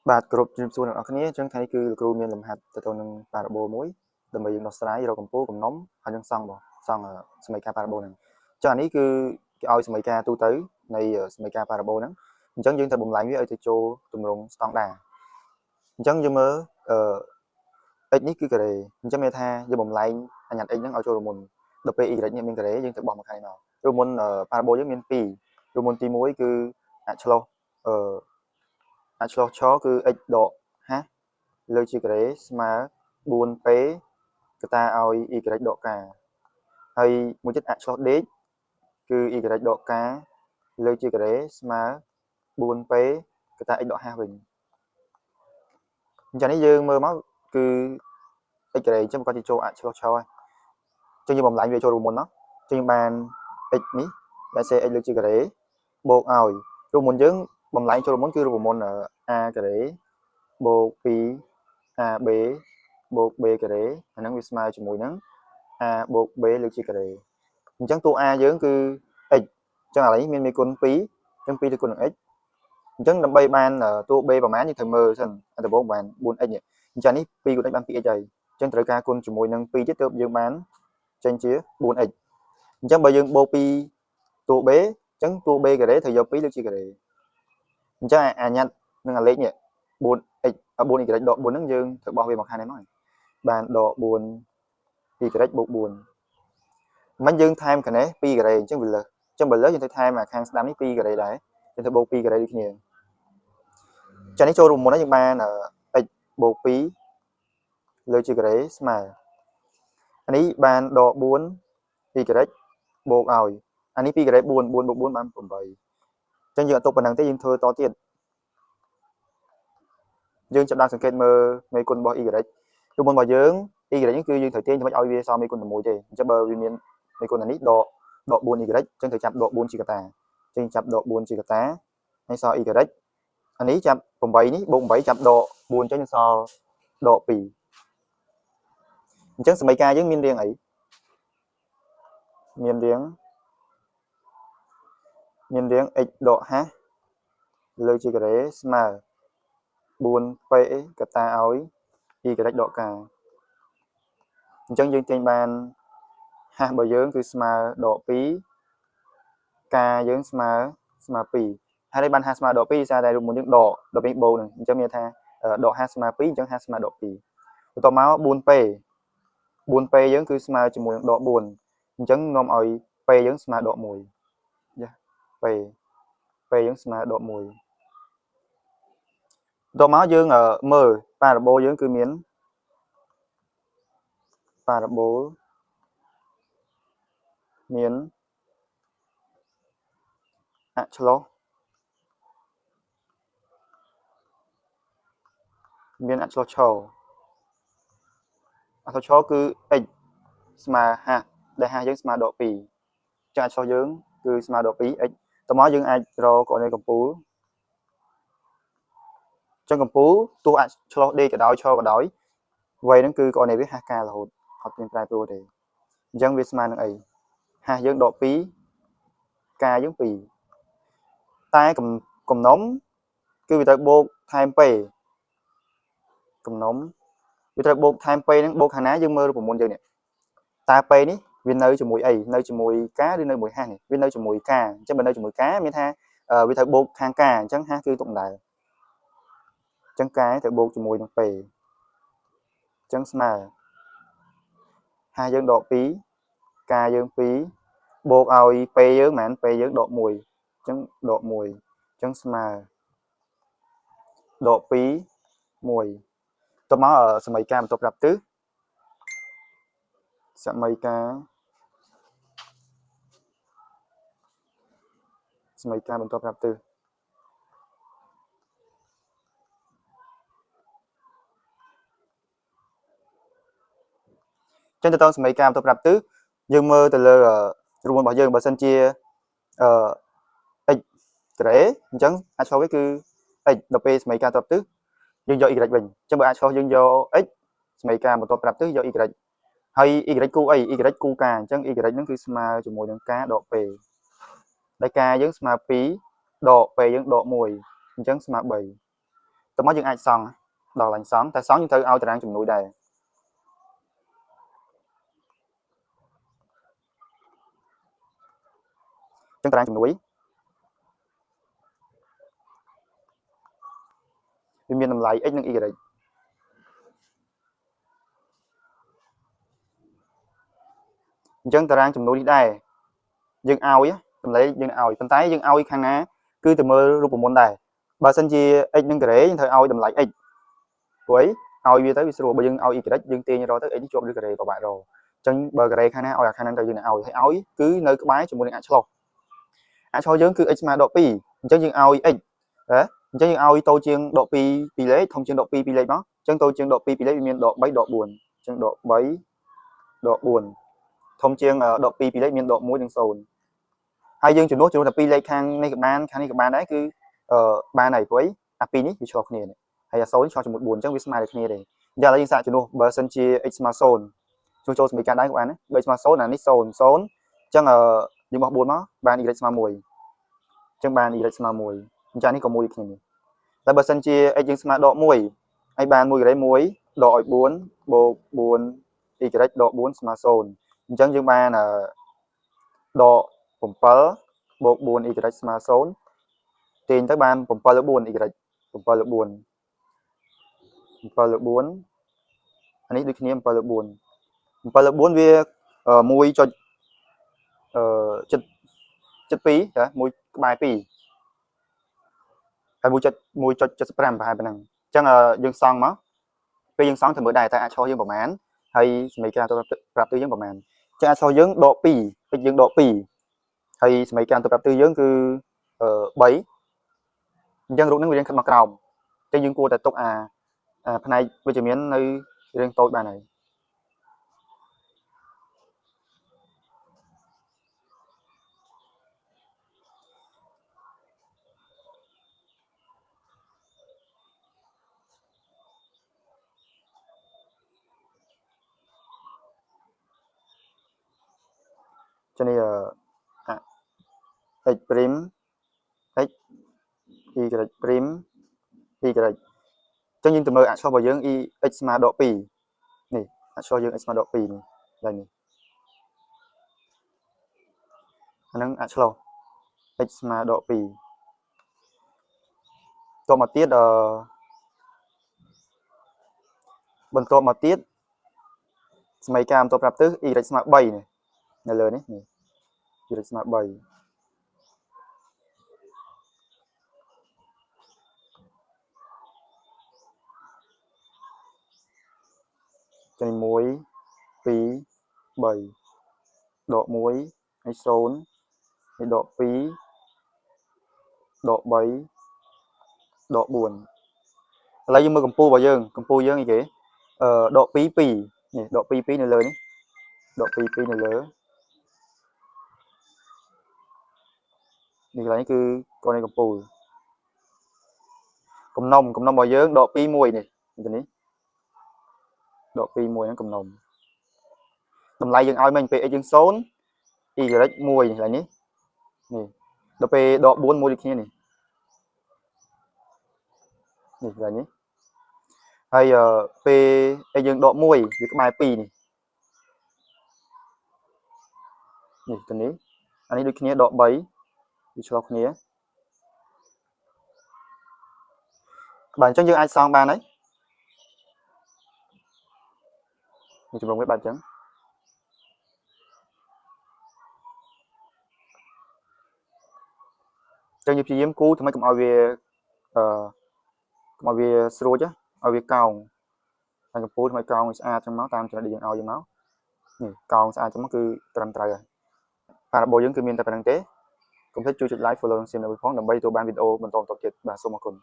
បាទគ្រប់ជំរាបសួរអ្នកនរគ្នាអញ្ចឹងថ្ងៃនេះគឺលោកគ្រូមានលំហាត់ទៅនឹងប៉ារ៉ាបូលមួយដើម្បីយើងដោះស្រាយរកកម្ពស់កំណុំហើយនឹងសង់សមីការប៉ារ៉ាបូលហ្នឹងអញ្ចឹងអានេះគឺគេឲ្យសមីការទូទៅនៃសមីការប៉ារ៉ាបូលហ្នឹងអញ្ចឹងយើងត្រូវបំលែងវាឲ្យទៅចូលទម្រង់ស្តង់ដាអញ្ចឹងយើងមើលx នេះគឺការ៉េអញ្ចឹងមានថាយើងបំលែងអញ្ញត្តិ x ហ្នឹងឲ្យចូលរមុនដល់ពេល y នេះមានការ៉េយើងទៅបោះមកខាងនេះមករមុនប៉ារ៉ាបូលយើងមាន2រមុនទី1គឺអាចឆ្លោះឆគឺ x ដក h លើជាការ៉េស្មើ 4p កតាឲ្យ y ដក k ហើយមួយទៀតអាចឆ្លោះដេកគឺ y ដក k លើជាការ៉េស្មើ 4p កតា x ដក h វិញអញ្ចឹងនេះយើងមើលមកគឺ x ការ៉េអញ្ចឹងគាត់ជាចូលអាចឆ្លោះឆហើយអញ្ចឹងយើងបំលែងវាចូលរួមមុនអញ្ចឹងយើងបាន x នេះដែលសេ x លើជាការ៉េបូកឲ្យរួមមុនយើងបំលែងចូលរួមមុនគឺរួមមុន a ការ៉េបូក 2ab បូក b ការ៉េអាហ្នឹងវាស្មើជាមួយនឹង a បូក b លើកជាការ៉េអញ្ចឹងតួ a យើងគឺ x អញ្ចឹងឥឡូវនេះមានមេគុណ2អញ្ចឹង2ទៅគុណនឹង x អញ្ចឹងដើម្បីបានតួ b ប្រមាណយើងត្រូវមើលសិនដំបូងបាន 4x អញ្ចឹងនេះ2គុណ x បាន 2x ហើយអញ្ចឹងត្រូវការគុណជាមួយនឹង2ទៀតទើបយើងបានចេញជា 4x អញ្ចឹងបើយើងបូកពីតួ b អញ្ចឹងតួ b ការ៉េត្រូវយក2លើកជាការ៉េអញ្ចឹងអាញ៉ាត់នឹងអាលេខនេះ 4x 4y ដក 4ហ្នឹងយើងត្រូវបោះវាមកខាងនេះមកបានដក 4y បូក 4មិនយើងថែមខាងនេះ2ការ៉េអញ្ចឹងវាលើសអញ្ចឹងបើលើសយើងត្រូវថែមខាងស្ដាំនេះ2ការ៉េដែរយើងត្រូវបូក2ការ៉េដូចគ្នាចានេះចូលរួមមុនហើយយើងបាន x បូក2លើជាការ៉េស្មើអានេះបានដក 4y បូកឲ្យអានេះ2ការ៉េ4 4បូក4បាន8អញ្ចឹងយើងអត់ទុកប៉ុណ្្នឹងទេយើងធ្វើតទៀតយើងចាប់ដាក់សង្កេតមើលមេគុណរបស់ y រូបមុនរបស់យើង y នេះគឺយើងត្រូវទាញដើម្បីឲ្យវាសមមេគុណ1ទេអញ្ចឹងបើវាមានមេគុណនេះដក 4y អញ្ចឹងត្រូវចាប់ដក4ជាកតាអញ្ចឹងចាប់ដក4ជាកតាហើយសល់ y អានេះចាប់8នេះបូក8ចាប់ដក4អញ្ចឹងសល់ដក2អញ្ចឹងសមីការយើងមានរាងអីមានរាង x ដក h លើជាការ៉េស្មើ 4p កតាឲ្យ y ដក k អញ្ចឹងយើងទាញបាន h របស់យើងគឺស្មើដក 2 k យើងស្មើ2ហើយបាន h ស្មើដក 2ដោយសារតែរូបមុនយើងដកដល់ពេលបូកនឹងអញ្ចឹងមានថាដក h ស្មើ2អញ្ចឹង h ស្មើដក 2បន្ទាប់មក 4p យើងគឺស្មើជាមួយនឹងដក 4អញ្ចឹងនាំឲ្យ p យើងស្មើដក 1យ៉ា p យើងស្មើដក 1បន្ទាប់មកយើងមើលប៉ារ៉ាបូលយើងគឺមានប៉ារ៉ាបូលមានអឆ្លោះឆអឆ្លោះឆគឺ x ស្មើ h ដែល h យើងស្មើដក 2ចាអឆ្លោះយើងគឺស្មើដក 2x តមកយើងអាចរកកណេកម្ពូលចឹងកម្ពូលទោះអាចឆ្លោះដេកក៏ដោយឆក៏ដោយវ័យហ្នឹងគឺកណេវា hk រហូតអត់មានប្រែប្រួលទេអញ្ចឹងវាស្មើនឹងអី h យើងដក 2k យើង2តែកំណុំគឺវាត្រូវបូកថែម p កំណុំវាត្រូវបូកថែម p ហ្នឹងបូកខាងណាយើងមើលរូបមន្តយើងនេះតើ p នេះវានៅជាមួយអីនៅជាមួយ k ឬនៅជាមួយ h នេះវានៅជាមួយ k អញ្ចឹងបើនៅជាមួយ k មានថាវាត្រូវបូកខាង k អញ្ចឹង h គឺទុកដដែលអញ្ចឹង k ត្រូវបូកជាមួយនឹង p អញ្ចឹងស្មើ h យើងដក 2 k យើង2បូកឲ្យ p យើងហ្មង p យើងដក 1អញ្ចឹងដក 1អញ្ចឹងស្មើដក 2 1តមកសមីការបន្ទាប់ប្រាប់ទិសសមីការបន្ទាប់ប្រាប់ទិសចឹងទៅតាមសមីការបន្ទាប់ប្រាប់ទិសយើងមើលទៅលើរូបមន្តរបស់យើងបើសិនជាx ការ៉េអញ្ចឹងអាចឆ្លោះវាគឺ x ដល់ពេលសមីការបន្ទាប់ទិសយើងយក y វិញអញ្ចឹងបើអាចឆ្លោះយើងយក x សមីការបន្ទាប់ប្រាប់ទិសយក y ហើយ y គូអី y គូ k អញ្ចឹង y ហ្នឹងគឺស្មើជាមួយនឹង k ដក p ដែល k យើងស្មើ2ដក p យើងដក1អញ្ចឹងស្មើ3 តមកយើងអាចសង់ដល់ឡើងសង់តែសង់យើងត្រូវឲ្យតារាងជំនួយដែរចឹងតារាងជំនួយវាមានតម្លៃ x និង y អញ្ចឹងតារាងជំនួយនេះដែរយើងឲ្យតម្លៃយើងឲ្យប៉ុន្តែយើងឲ្យខាងណាគឺទៅមើលរូបមន្តដែរបើសិនជា x និងការ៉េយើងត្រូវឲ្យតម្លៃ x ព្រោះឲ្យវាទៅវាស្រួលបើយើងឲ្យ y យើងទាញរកទៅ x ជាប់ឬការ៉េពិបាករកអញ្ចឹងបើការ៉េខាងណាឲ្យអាខាងហ្នឹងទៅយើងឲ្យហើយឲ្យគឺនៅក្បែរជាមួយនឹងអាចឆ្លោះយើងគឺ x ស្មើដក2អញ្ចឹងយើងឲ្យ x អញ្ចឹងយើងឲ្យតូចជាងដក2 2លេខធំជាងដក2 2លេខមកអញ្ចឹងតូចជាងដក2 2លេខវាមានដក3ដក4អញ្ចឹងដក3ដក4ធំជាងដក2 2លេខមានដក1និង0ហើយយើងជំនួសតែ2លេខខាងនេះក៏បានខាងនេះក៏បានដែរគឺបានហើយព្រោះអា2នេះវាឆ្លោះគ្នាហើយអា0ឆ្លោះជាមួយ4អញ្ចឹងវាស្មើនឹងគ្នាទេអញ្ចឹងឥឡូវយើងសាកជំនួសបើសិនជា x ស្មើ0ជួយចូលសមីការដែរក៏បានបើ x ស្មើ0អានេះ0 0អញ្ចឹងយើងបោះ4មកបាន y ស្មើ1អញ្ចឹងបាន y ស្មើ1អញ្ចឹងនេះក៏មួយគ្នាតែបើសិនជា x យើងស្មើដក1ហើយបាន1ការ៉េ1ដកឲ្យ4បូក4 y ដក4ស្មើ0អញ្ចឹងយើងបានដក7បូក4 y ស្មើ0ទាញទៅបាន7លើ4 y 7លើ4 7លើ4អានេះដូចគ្នា7លើ4 7លើ4វា1.72ចា1ក្បែរ2ហើយ1.75ប្រហែលប៉ុណ្ណឹងអញ្ចឹងយើងសង់មកពេលយើងសង់ទៅមើលដែរតែអាចឆ្លោះយើងប្រហែលហើយសមីការទៅប្រាប់ទិសយើងប្រហែលអញ្ចឹងអាចឆ្លោះយើងដក2ពេចយើងដក2ហើយសមីការទៅប្រាប់ទិសយើងគឺ3អញ្ចឹងរូបនឹងវារៀងខិតមកក្រោមអញ្ចឹងយើងគួរតែទុកអាផ្នែកវិជ្ជមាននៅរៀងតូចបានហើយចឹងនេះx' x y' y' អញ្ចឹងយើងទៅមើលអក្សររបស់យើង x ស្មើដក2នេះអក្សរយើង x ស្មើដក2នេះឡើងនេះអាហ្នឹងអក្សរ x ស្មើដក2តមកទៀតបន្ទាប់មកទៀតសមីការបន្ទាប់ប្រាប់ទិស y ស្មើ3នេះនៅលើនេះ y ស្មើ3ចឹង1 2 3ដក1ហើយ0ហើយដក2ដក3ដក4ឥឡូវយើងមើលកម្ពស់របស់យើងអីគេដក2 2នេះដក2 2នៅលើនេះដក2 2នៅលើនេះកន្លែងនេះគឺកន្លែងកម្ពស់កំណុំរបស់យើងដក2 1នេះនេះដក2 1ហ្នឹងកំណុំតម្លៃយើងឲ្យមិញពេល x យើង0 y 1នេះកន្លែងនេះដល់ពេលដក4 1ដូចគ្នានេះកន្លែងនេះហើយពេល x យើងដក1វាក្បែរ2នេះទៅនេះអានេះដូចគ្នាដក3វាឆ្លោះគ្នាបាទអញ្ចឹងយើងអាចសង់បានហើយនេះចម្រងវាបែបអញ្ចឹងយើងព្យាយាមគូធ្វើម៉េចកុំឲ្យវាស្រួចឲ្យវាកោងហើយកម្ពស់ធ្វើម៉េចកោងស្អាតចឹងមកតាមចំណុចដែលយើងឲ្យមកនេះកោងស្អាតចឹងមកគឺត្រឹមត្រូវហើយបាទរបស់យើងគឺមានតែប៉ុណ្្នឹងទេកុំភ្លេចជួយចុច like follow និង share នៅផងដើម្បីទទួលបានវីដេអូបន្តទៀតបាទសូមអរគុណ